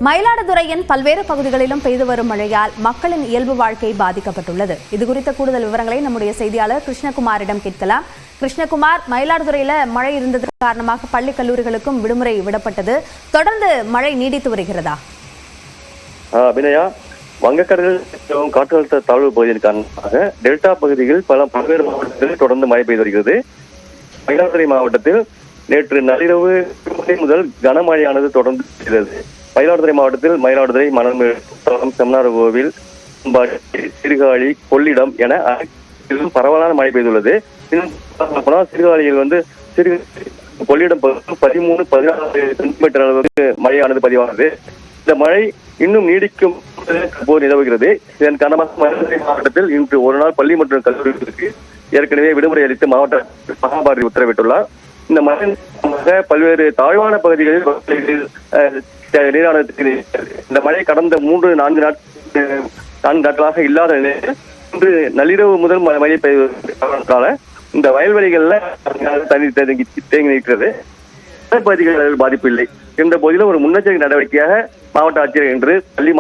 மயிலாடுதுறையின் பல்வேறு பகுதிகளிலும் பெய்து வரும் மழையால் மக்களின் இயல்பு வாழ்க்கை பாதிக்கப்பட்டுள்ளது. இதுகுறித்த கூடுதல் விவரங்களை நம்முடைய செய்தியாளர் கிருஷ்ணகுமாரிடம் கேட்கலாம். கிருஷ்ணகுமார், மயிலாடுதுறையில மழை இருந்தது காரணமாக பள்ளி கல்லூரிகளுக்கும் விடுமுறை விடப்பட்டது. தொடர்ந்து மழை நீடித்து வருகிறதா? அபிநயா, வங்கக்கடலில் காற்றழுத்த தாழ்வு பகுதியின் காரணமாக டெல்டா பகுதியில் பல்வேறு மாவட்டங்களில் தொடர்ந்து மழை பெய்து வருகிறது. மயிலாடுதுறை மாவட்டத்தில் நேற்று நள்ளிரவு முதல் கனமழையானது தொடர்ந்து பெய்தது. மயிலாடுதுறை மாவட்டத்தில் மயிலாடுதுறை, மணல்மேடு, செம்மனார்கோவில், சீர்காழி, கொள்ளிடம் என பரவலான மழை பெய்துள்ளது. சீர்காழியில் கொள்ளிடம் 13-14 சென்டிமீட்டர் அளவுக்கு மழையானது பதிவானது. இந்த மழை இன்னும் நீடிக்கும் போது நிலவுகிறது. இதன் காரணமாக மயிலாடுதுறை மாவட்டத்தில் இன்று ஒரு நாள் பள்ளி மற்றும் கல்லூரிகளுக்கு ஏற்கனவே விடுமுறை அளித்து மாவட்ட மகாபாரதி உத்தரவிட்டுள்ளார். இந்த மழை பல்வேறு தாழ்வான பகுதிகளில் நீரானது. இந்த மழை கடந்த 3-4 நாட்களாக இல்லாத நிலையில் இன்று நள்ளிரவு முதல் மழை பெய்வதற்கான இந்த வயல்வெளிகள்ல தண்ணீர் தேங்கி நிற்கிறது. பகுதிகளில் பாதிப்பு இல்லை என்ற போதிலும் ஒரு முன்னெச்சரிக்கை நடவடிக்கையாக மாவட்ட ஆட்சியர் இன்று பள்ளி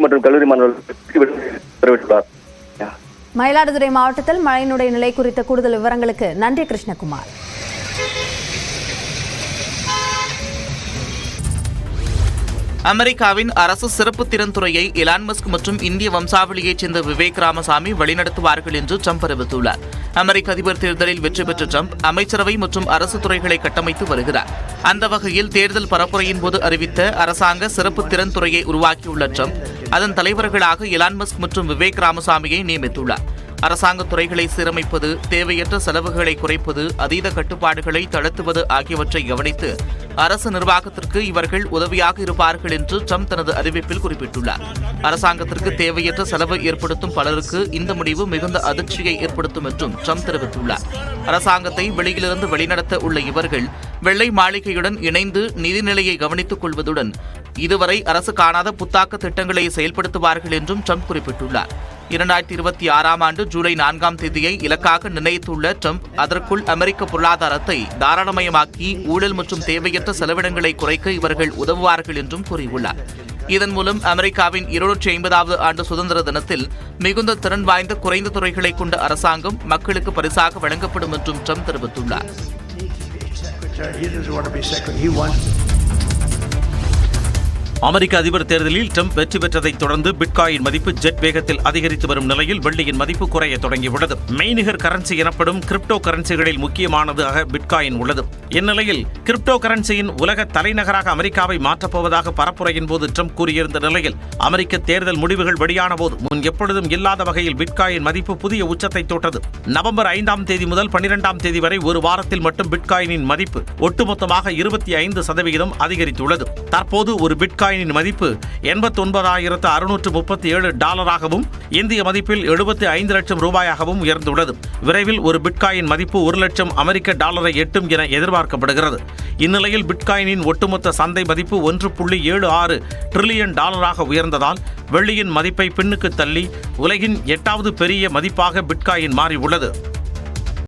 மற்றும் கல்லூரி மாணவர்களுக்கு உத்தரவிட்டுள்ளார். மயிலாடுதுறை மாவட்டத்தில் மழையினுடைய நிலை குறித்த கூடுதல் விவரங்களுக்கு நன்றி கிருஷ்ணகுமார். அமெரிக்காவின் அரசு சிறப்பு திறன் துறையை எலான் மஸ்க் மற்றும் இந்திய வம்சாவளியைச் சேர்ந்த விவேக் ராமசாமி வழிநடத்துவார்கள் என்று ட்ரம்ப் அறிவித்துள்ளார். அமெரிக்க அதிபர் தேர்தலில் வெற்றி பெற்ற ட்ரம்ப் அமைச்சரவை மற்றும் அரசு துறைகளை கட்டமைத்து வருகிறார். அந்த வகையில் தேர்தல் பரப்புரையின் போது அறிவித்த அரசாங்க சிறப்பு திறன் துறையை உருவாக்கியுள்ள ட்ரம்ப் அதன் தலைவர்களாக எலான் மஸ்க் மற்றும் விவேக் ராமசாமியை நியமித்துள்ளார். அரசாங்க துறைகளை சீரமைப்பது, தேவையற்ற செலவுகளை குறைப்பது, அதீத கட்டுப்பாடுகளை தளர்த்துவது ஆகியவற்றை கவனித்து அரசு நிர்வாகத்திற்கு இவர்கள் உதவியாக இருப்பார்கள் என்று ட்ரம்ப் தனது அறிவிப்பில் குறிப்பிட்டுள்ளார். அரசாங்கத்திற்கு தேவையற்ற செலவு ஏற்படுத்தும் பலருக்கு இந்த முடிவு மிகுந்த அதிர்ச்சியை ஏற்படுத்தும் என்றும் ட்ரம்ப் தெரிவித்துள்ளார். அரசாங்கத்தை வெளியிலிருந்து வழிநடத்த உள்ள இவர்கள் வெள்ளை மாளிகையுடன் இணைந்து நிதிநிலையை கவனித்துக் கொள்வதுடன் இதுவரை அரசு காணாத புத்தாக்க திட்டங்களை செயல்படுத்துவார்கள் என்றும் ட்ரம்ப் குறிப்பிட்டுள்ளார். 2026ஆம் ஆண்டு ஜூலை 4ஆம் தேதியை இலக்காக நிர்ணயித்துள்ள ட்ரம்ப் அதற்குள் அமெரிக்க பொருளாதாரத்தை தாராளமயமாக்கி ஊழல் மற்றும் தேவையற்ற செலவினங்களை குறைக்க இவர்கள் உதவுவார்கள் என்றும் கூறியுள்ளார். இதன் மூலம் அமெரிக்காவின் 250வது ஆண்டு சுதந்திர தினத்தில் மிகுந்த திறன் வாய்ந்த குறைந்த துறைகளை கொண்ட அரசாங்கம் மக்களுக்கு பரிசாக வழங்கப்படும் என்றும் ட்ரம்ப் தெரிவித்துள்ளார். அமெரிக்க அதிபர் தேர்தலில் ட்ரம்ப் வெற்றி பெற்றதைத் தொடர்ந்து பிட்காயின் மதிப்பு ஜெட் வேகத்தில் அதிகரித்து வரும் நிலையில் வெள்ளியின் மதிப்பு குறைய தொடங்கியுள்ளது. மெய்நிகர் கரன்சி எனப்படும் கிரிப்டோ கரன்சிகளில் முக்கியமானதாக பிட்காயின் உள்ளது. இந்நிலையில் கிரிப்டோ கரன்சியின் உலக தலைநகராக அமெரிக்காவை மாற்றப்போவதாக பரப்புரையின் போது ட்ரம்ப் கூறியிருந்த நிலையில் அமெரிக்க தேர்தல் முடிவுகள் வெளியான போது முன் எப்பொழுதும் இல்லாத வகையில் பிட்காயின் மதிப்பு புதிய உச்சத்தை தொட்டது. நவம்பர் 5ஆம் தேதி முதல் 12ஆம் தேதி வரை ஒரு வாரத்தில் மட்டும் பிட்காயினின் மதிப்பு ஒட்டுமொத்தமாக 25% அதிகரித்துள்ளது. தற்போது ஒரு பிட்காயின் மதிப்பு $89,637 இந்திய மதிப்பில் 75 லட்சம் ரூபாயாகவும் உயர்ந்துள்ளது. விரைவில் ஒரு பிட்காயின் மதிப்பு $1,00,000 அமெரிக்க எட்டும் என எதிர்பார்க்கப்படுகிறது. இந்நிலையில் பிட்காயினின் ஒட்டுமொத்த சந்தை மதிப்பு $1.76 டிரில்லியன் உயர்ந்ததால் வெள்ளியின் மதிப்பை பின்னுக்கு தள்ளி உலகின் 8வது பெரிய மதிப்பாக பிட்காயின் மாறியுள்ளது.